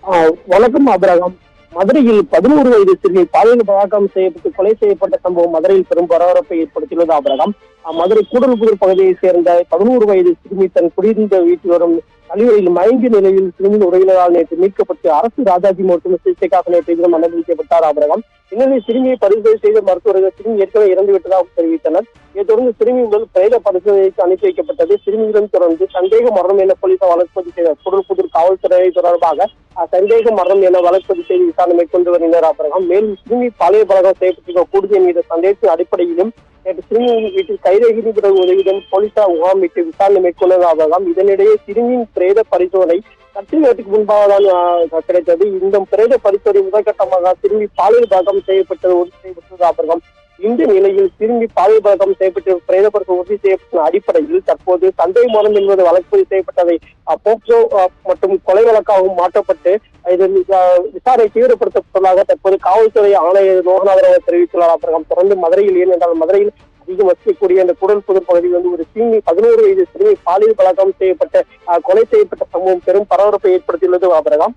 வணக்கம் அபிரகாம். மதுரையில் 11 வயது சிறுமி பாலியல் பலாத்காரம் செய்யப்பட்டு கொலை செய்யப்பட்ட சம்பவம் மதுரையில் பெரும் பரபரப்பை ஏற்படுத்தியுள்ளது அபிரகாம். மதுரை கூடல்புதூர் பகுதியைச் சேர்ந்த 11 வயது சிறுமி தன் குடியிருந்த வீட்டில் வரும் கழிவறையில் மயங்கிய நிலையில் சிறுமியின் உறவினரால் நேற்று மீட்கப்பட்டு அரசு ராஜாஜி மருத்துவ சிகிச்சைக்காக நேற்று தினம் அனுமதிக்கப்பட்டார் அபிரகாம். இந்நிலையில் சிறுமியை பரிசோதனை செய்த மருத்துவர்கள் சிறுமி ஏற்கனவே இறந்து விட்டதாக தெரிவித்தனர். இதைத் தொடர்ந்து சிறுமி உடல் பிரேத பரிசோதனைக்கு அனுப்பி வைக்கப்பட்டது. சிறுமியுடன் தொடர்ந்து சந்தேக மரணம் என போலீசார் வழக்கு பதிவு செய்தார். கூடல்புதூர் காவல்துறை தொடர்பாக சந்தேக மரணம் என வழக்கு பதிவு செய்து விசாரணை மேற்கொண்டு வருகின்றனர் அபிரகாம். மேலும் சிறுமி பாலியல் பலாத்காரம் செய்யப்பட்டிருக்க கூடுதல் மீது சந்தேகத்தின் அடிப்படையிலும் நேற்று சிறுமியின் வீட்டில் கைரேகை பிறகு உதவியுடன் போலீசார் முகாமிட்டு விசாரணை மேற்கொண்டது அபிரகாம். இதனிடையே சிறுமியின் பிரேத பரிசோதனை சற்று நேரத்துக்கு முன்பாக தான் கிடைத்தது. இந்த பிரேத பரிசோதனை முதற்கட்டமாக சிறுமி பாலியல் பலாத்காரம் செய்யப்பட்டது உறுதி செய்யப்பட்டது அபிரகாம். இந்த நிலையில் சிறுமி பாலியல் பலாத்காரம் செய்யப்பட்ட பிரேத பரிசோதனை உறுதி செய்யப்பட்ட அடிப்படையில் தற்போது சந்தேக மரணம் என்பது வழக்கு பதிவு செய்யப்பட்டதை போக்சோ மற்றும் கொலை வழக்காகவும் மாற்றப்பட்டு இதில் விசாரணை தீவிரப்படுத்தப்பட்டதாக தற்போது காவல்துறை ஆணையர் லோகநாதன் தெரிவித்துள்ளார் அபிரகாம். தொடர்ந்து மதுரையில் ஏனென்றால் மதுரையில் அதிகம் வசிக்கக்கூடிய இந்த கூடல்புதூர் பகுதியில் ஒரு சிறுமி 11 வயது சிறுமி பாலியல் பலாத்காரம் செய்யப்பட்ட கொலை செய்யப்பட்ட சம்பவம் பெரும் பரபரப்பை ஏற்படுத்தியுள்ளது அபிரகாம்.